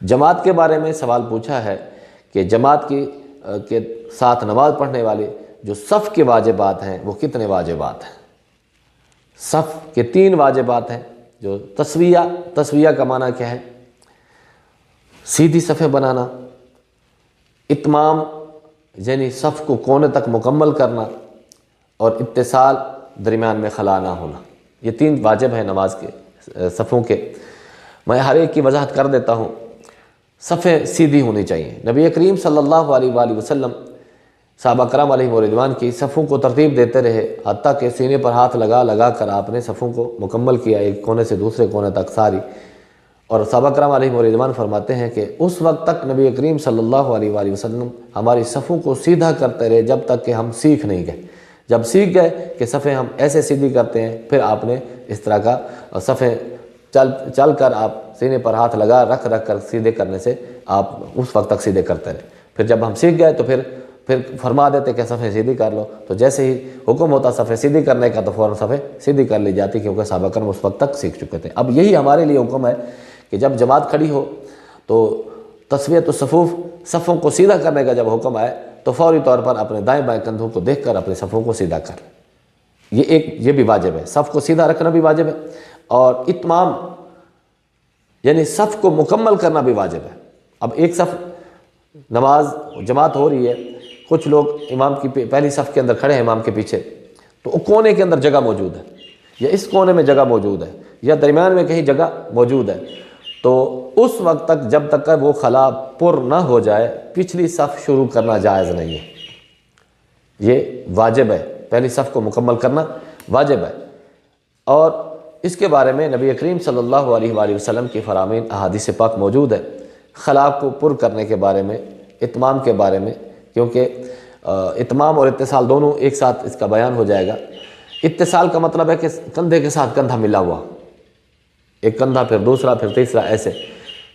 جماعت کے بارے میں سوال پوچھا ہے کہ جماعت کے ساتھ نماز پڑھنے والے جو صف کے واجبات ہیں وہ کتنے واجبات ہیں؟ صف کے 3 واجبات ہیں، جو تسویہ کا معنی کیا ہے؟ سیدھی صفیں بنانا، اتمام یعنی صف کو کونے تک مکمل کرنا، اور اتصال درمیان میں خلا نہ ہونا۔ یہ 3 واجب ہیں نماز کے صفوں کے۔ میں ہر ایک کی وضاحت کر دیتا ہوں۔ صفیں سیدھی ہونی چاہیے۔ نبی کریم صلی اللہ علیہ وآلہ وسلم صحابہ کرام علیہ رضوان کی صفوں کو ترتیب دیتے رہے، حتیٰ کہ سینے پر ہاتھ لگا کر آپ نے صفوں کو مکمل کیا، ایک کونے سے دوسرے کونے تک ساری۔ اور صحابہ کرام علیہ رضوان فرماتے ہیں کہ اس وقت تک نبی کریم صلی اللہ علیہ وآلہ وسلم ہماری صفوں کو سیدھا کرتے رہے جب تک کہ ہم سیکھ نہیں گئے۔ جب سیکھ گئے کہ صفیں ہم ایسے سیدھی کرتے ہیں، پھر آپ نے اس طرح کا صفیں چل کر آپ سینے پر ہاتھ رکھ کر سیدھے کرنے سے آپ اس وقت تک سیدھے کرتے رہے۔ پھر جب ہم سیکھ گئے تو پھر فرما دیتے کہ صفیں سیدھی کر لو، تو جیسے ہی حکم ہوتا صفیں سیدھی کرنے کا تو فوراً صفیں سیدھی کر لی جاتی، کیونکہ صحابہ کرام اس وقت تک سیکھ چکے تھے۔ اب یہی ہمارے لیے حکم ہے کہ جب جماعت کھڑی ہو تو تسویۃ الصفوف، صفوں کو سیدھا کرنے کا جب حکم آئے تو فوری طور پر اپنے دائیں بائیں کندھوں کو دیکھ کر اپنے صفوں کو سیدھا کر لیں۔ یہ بھی واجب ہے، صف کو سیدھا رکھنا بھی واجب ہے، اور اتمام یعنی صف کو مکمل کرنا بھی واجب ہے۔ اب ایک صف نماز جماعت ہو رہی ہے، کچھ لوگ امام کی پہلی صف کے اندر کھڑے ہیں امام کے پیچھے، تو کونے کے اندر جگہ موجود ہے، یا اس کونے میں جگہ موجود ہے، یا درمیان میں کہیں جگہ موجود ہے، تو اس وقت تک جب تک کہ وہ خلا پر نہ ہو جائے پچھلی صف شروع کرنا جائز نہیں ہے۔ یہ واجب ہے، پہلی صف کو مکمل کرنا واجب ہے۔ اور اس کے بارے میں نبی کریم صلی اللہ علیہ وآلہ وسلم کی فرامین احادیث پاک موجود ہے، خلا کو پر کرنے کے بارے میں، اتمام کے بارے میں، کیونکہ اتمام اور اتصال دونوں ایک ساتھ اس کا بیان ہو جائے گا۔ اتصال کا مطلب ہے کہ کندھے کے ساتھ کندھا ملا ہوا، ایک کندھا پھر دوسرا پھر تیسرا، ایسے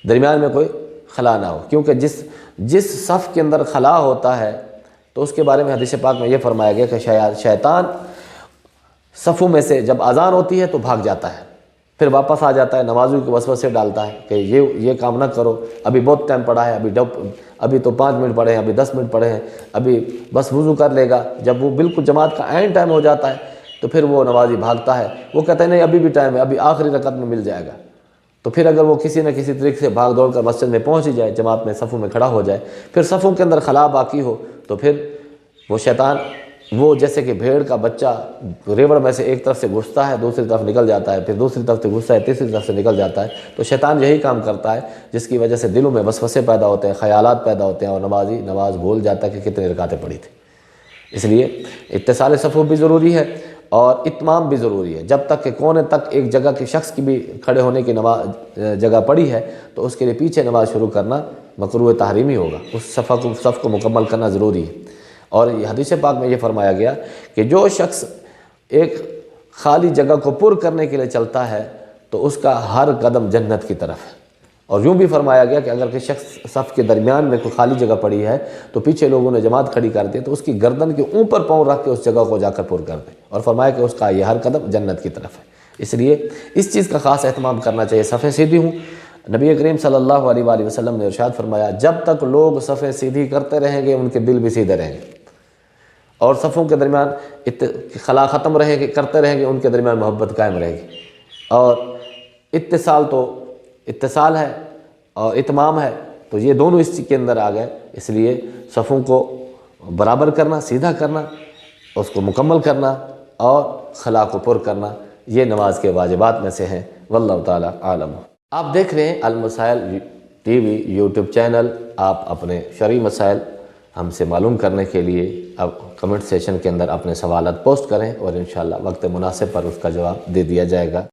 درمیان میں کوئی خلا نہ ہو، کیونکہ جس صف کے اندر خلا ہوتا ہے تو اس کے بارے میں حدیث پاک میں یہ فرمایا گیا کہ شیطان صفوں میں سے جب اذان ہوتی ہے تو بھاگ جاتا ہے، پھر واپس آ جاتا ہے، نمازیوں کے وسوسے ڈالتا ہے کہ یہ کام نہ کرو، ابھی بہت ٹائم پڑا ہے، ابھی تو 5 منٹ پڑے ہیں، ابھی 10 منٹ پڑے ہیں، ابھی بس وضو کر لے گا۔ جب وہ بالکل جماعت کا عین ٹائم ہو جاتا ہے تو پھر وہ نمازی بھاگتا ہے، وہ کہتے ہیں نہیں ابھی بھی ٹائم ہے، ابھی آخری رکعت میں مل جائے گا۔ تو پھر اگر وہ کسی نہ کسی طریقے سے بھاگ دوڑ کر مسجد میں پہنچ ہی جائے، جماعت میں صفوں میں کھڑا ہو جائے، پھر صفوں کے اندر خلا باقی ہو، تو پھر وہ شیطان وہ جیسے کہ بھیڑ کا بچہ ریوڑ میں سے ایک طرف سے گھستا ہے دوسری طرف نکل جاتا ہے، پھر دوسری طرف سے گھستا ہے تیسری طرف سے نکل جاتا ہے، تو شیطان یہی کام کرتا ہے، جس کی وجہ سے دلوں میں وسوسے پیدا ہوتے ہیں، خیالات پیدا ہوتے ہیں، اور نمازی نماز بھول جاتا ہے کہ کتنے رکعتیں پڑھی تھی۔ اس لیے اتصال صفوں بھی ضروری ہے اور اتمام بھی ضروری ہے۔ جب تک کہ کونے تک ایک جگہ کے شخص کی بھی کھڑے ہونے کی جگہ پڑی ہے تو اس کے لیے پیچھے نماز شروع کرنا مکروہ تحریمی ہوگا، اس صف کو مکمل کرنا ضروری ہے۔ اور یہ حدیث پاک میں یہ فرمایا گیا کہ جو شخص ایک خالی جگہ کو پر کرنے کے لیے چلتا ہے تو اس کا ہر قدم جنت کی طرف ہے۔ اور یوں بھی فرمایا گیا کہ اگر کوئی شخص صف کے درمیان میں کوئی خالی جگہ پڑی ہے تو پیچھے لوگوں نے جماعت کھڑی کر دی تو اس کی گردن کے اوپر پاؤں رکھ کے اس جگہ کو جا کر پر کر دے، اور فرمایا کہ اس کا یہ ہر قدم جنت کی طرف ہے۔ اس لیے اس چیز کا خاص اہتمام کرنا چاہیے، صفیں سیدھی ہوں۔ نبی کریم صلی اللہ علیہ وآلہ وسلم نے ارشاد فرمایا جب تک لوگ صفیں سیدھی کرتے رہیں گے ان کے دل بھی سیدھے رہیں گے، اور صفوں کے درمیان خلا ختم کرتے رہیں گے ان کے درمیان محبت قائم رہے گی۔ اور اتصال ہے اور اتمام ہے، تو یہ دونوں اس کے اندر آ گئے۔ اس لیے صفوں کو برابر کرنا، سیدھا کرنا، اس کو مکمل کرنا اور خلا کو پر کرنا، یہ نماز کے واجبات میں سے ہیں۔ واللہ تعالی عالم۔ آپ دیکھ رہے ہیں المسائل ٹی وی یوٹیوب چینل۔ آپ اپنے شرعی مسائل ہم سے معلوم کرنے کے لیے اب کمنٹ سیشن کے اندر اپنے سوالات پوسٹ کریں، اور انشاءاللہ وقت مناسب پر اس کا جواب دے دیا جائے گا۔